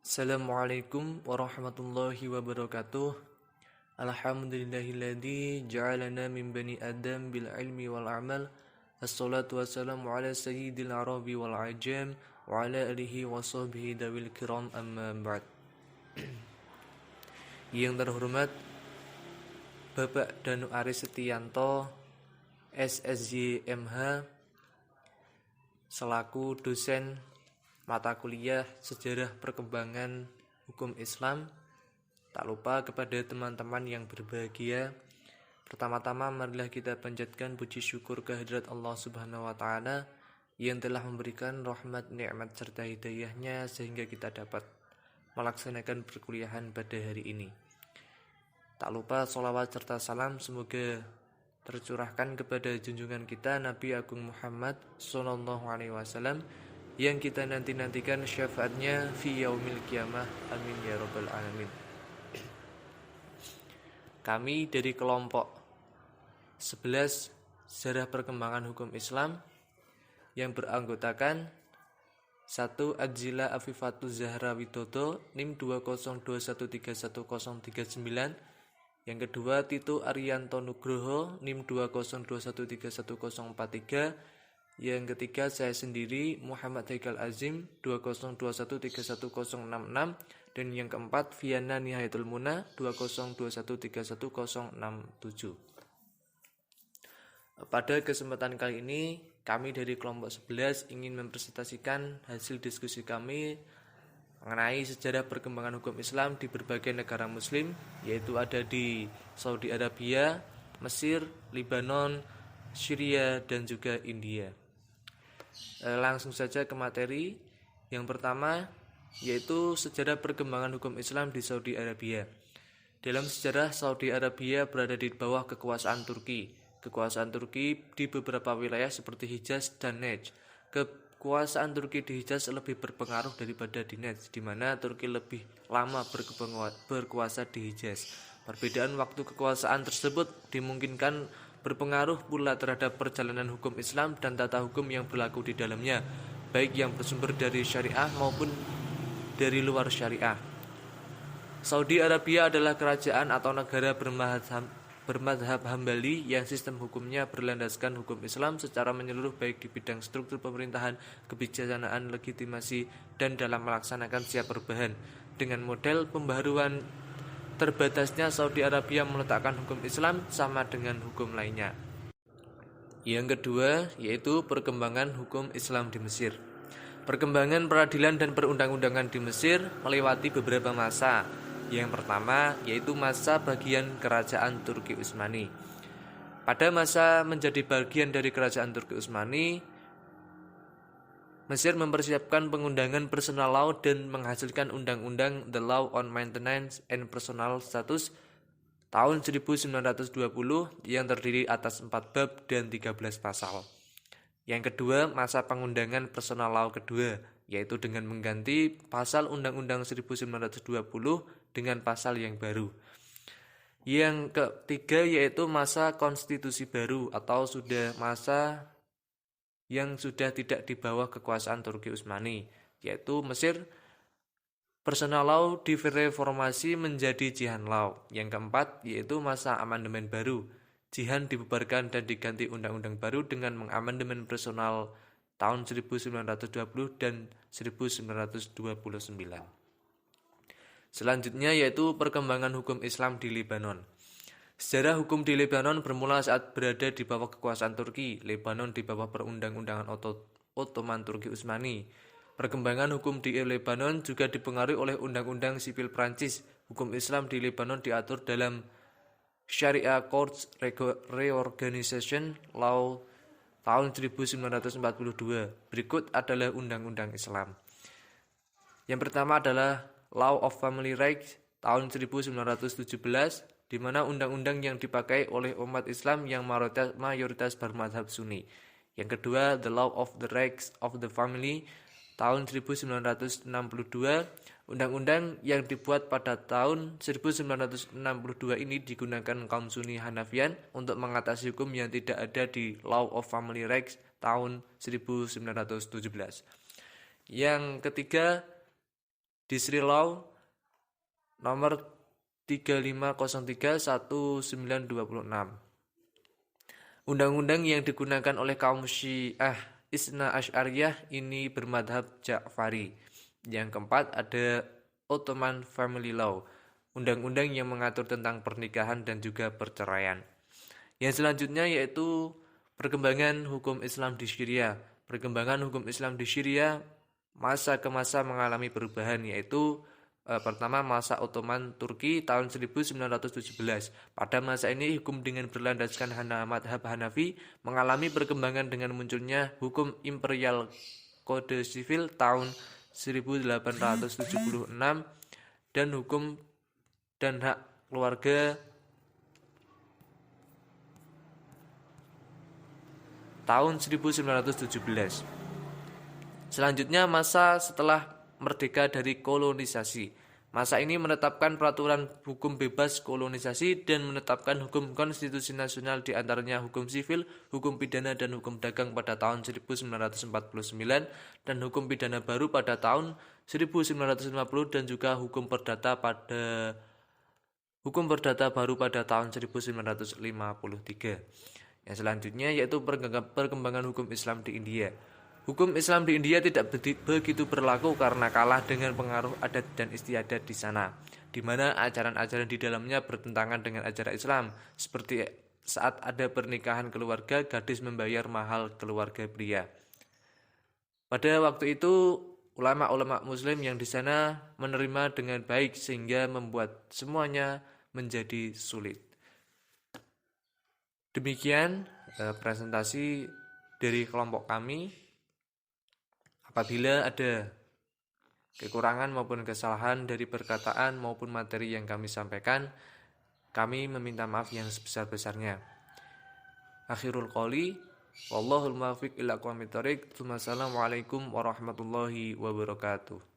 Assalamualaikum warahmatullahi wabarakatuh. Alhamdulillahilladzi ja'alana min bani Adam bil ilmi wal amal. Assalatu wassalamu ala sayyidil arabi wal ajam wa ala alihi wa sahbihi dawil kiram amma ba'd. Yang terhormat Bapak Danu Aris Setianto SSY MH selaku dosen mata kuliah Sejarah Perkembangan Hukum Islam. Tak lupa kepada teman-teman yang berbahagia, pertama-tama marilah kita panjatkan puji syukur kehadirat Allah Subhanahu wa Ta'ala yang telah memberikan rahmat, nikmat serta hidayahnya sehingga kita dapat melaksanakan perkuliahan pada hari ini. Tak lupa sholawat serta salam semoga tercurahkan kepada junjungan kita Nabi Agung Muhammad Sallallahu Alaihi Wasallam yang kita nantikan syafaatnya fi yaumil qiyamah, amin ya rabbal alamin. Kami dari kelompok 11 Sejarah Perkembangan Hukum Islam yang beranggotakan 1. Adzila Afifatu Zahra Widodo NIM 202131039. Yang kedua Tito Arianto Nugroho NIM 202131043. Yang ketiga saya sendiri Muhammad Haikal Azim 2021311066. Dan yang keempat Viana Nihayatul Muna 2021311067. Pada kesempatan kali ini kami dari kelompok 11 ingin mempresentasikan hasil diskusi kami mengenai sejarah perkembangan hukum Islam di berbagai negara muslim, yaitu ada di Saudi Arabia, Mesir, Libanon, Syria dan juga India. Langsung saja ke materi. Yang pertama yaitu sejarah perkembangan hukum Islam di Saudi Arabia. Dalam sejarah, Saudi Arabia berada di bawah kekuasaan Turki. Kekuasaan Turki di beberapa wilayah seperti Hijaz dan Najd. Kekuasaan Turki di Hijaz lebih berpengaruh daripada di Najd, di mana Turki lebih lama berkuasa di Hijaz. Perbedaan waktu kekuasaan tersebut dimungkinkan berpengaruh pula terhadap perjalanan hukum Islam dan tata hukum yang berlaku di dalamnya, baik yang bersumber dari syariah maupun dari luar syariah. Saudi Arabia adalah kerajaan atau negara bermadhab Hambali yang sistem hukumnya berlandaskan hukum Islam secara menyeluruh, baik di bidang struktur pemerintahan, kebijaksanaan, legitimasi, dan dalam melaksanakan setiap perubahan. Dengan model pembaharuan terbatasnya, Saudi Arabia meletakkan hukum Islam sama dengan hukum lainnya. Yang kedua yaitu perkembangan hukum Islam di Mesir. Perkembangan peradilan dan perundang-undangan di Mesir melewati beberapa masa. Yang pertama yaitu masa bagian kerajaan Turki Utsmani. Pada masa menjadi bagian dari kerajaan Turki Utsmani, Mesir mempersiapkan pengundangan personal law dan menghasilkan undang-undang The Law on Maintenance and Personal Status tahun 1920 yang terdiri atas 4 bab dan 13 pasal. Yang kedua, masa pengundangan personal law kedua, yaitu dengan mengganti pasal Undang-Undang 1920 dengan pasal yang baru. Yang ketiga yaitu masa konstitusi baru atau masa yang sudah tidak di bawah kekuasaan Turki Utsmani, yaitu Mesir personal law direformasi menjadi Jihan law. Yang keempat yaitu masa amandemen baru. Jihan dibubarkan dan diganti undang-undang baru dengan mengamandemen personal tahun 1920 dan 1929. Selanjutnya yaitu perkembangan hukum Islam di Lebanon. Sejarah hukum di Lebanon bermula saat berada di bawah kekuasaan Turki. Lebanon di bawah perundang-undangan Ottoman Turki Utsmani. Perkembangan hukum di Lebanon juga dipengaruhi oleh undang-undang sipil Prancis. Hukum Islam di Lebanon diatur dalam Sharia Courts Reorganization Law tahun 1942. Berikut adalah undang-undang Islam. Yang pertama adalah Law of Family Rights tahun 1917, di mana undang-undang yang dipakai oleh umat Islam yang mayoritas bermadhab Sunni. Yang kedua, The Law of the Rights of the Family tahun 1962, undang-undang yang dibuat pada tahun 1962 ini digunakan kaum Sunni Hanafian untuk mengatasi hukum yang tidak ada di Law of Family Rights tahun 1917. Yang ketiga, Disri Law nomor 3503/1926. Undang-undang yang digunakan oleh kaum Syiah Isna Asy'ariyah ini bermadhab Ja'fari. Yang keempat ada Ottoman Family Law, undang-undang yang mengatur tentang pernikahan dan juga perceraian. Yang selanjutnya yaitu perkembangan hukum Islam di Syria. Perkembangan hukum Islam di Syria masa ke masa mengalami perubahan, yaitu pertama masa Ottoman Turki tahun 1917. Pada masa ini hukum dengan berlandaskan madhab Hanafi mengalami perkembangan dengan munculnya hukum imperial kode sivil tahun 1876 dan hukum dan hak keluarga tahun 1917. Selanjutnya masa setelah merdeka dari kolonisasi. Masa ini menetapkan peraturan hukum bebas kolonisasi dan menetapkan hukum konstitusi nasional, di antaranya hukum sivil, hukum pidana dan hukum dagang pada tahun 1949 dan hukum pidana baru pada tahun 1950 dan juga hukum perdata baru pada tahun 1953. Yang selanjutnya yaitu perkembangan hukum Islam di India. Hukum Islam di India tidak begitu berlaku karena kalah dengan pengaruh adat dan istiadat di sana, di mana ajaran-ajaran di dalamnya bertentangan dengan ajaran Islam. Seperti saat ada pernikahan keluarga, gadis membayar mahal keluarga pria. Pada waktu itu, ulama-ulama Muslim yang di sana menerima dengan baik sehingga membuat semuanya menjadi sulit. Demikian presentasi dari kelompok kami. Apabila ada kekurangan maupun kesalahan dari perkataan maupun materi yang kami sampaikan, kami meminta maaf yang sebesar-besarnya. Akhirul qouli, wallahul muwaffiq ila aqwamit thoriq. Wassalamualaikum warahmatullahi wabarakatuh.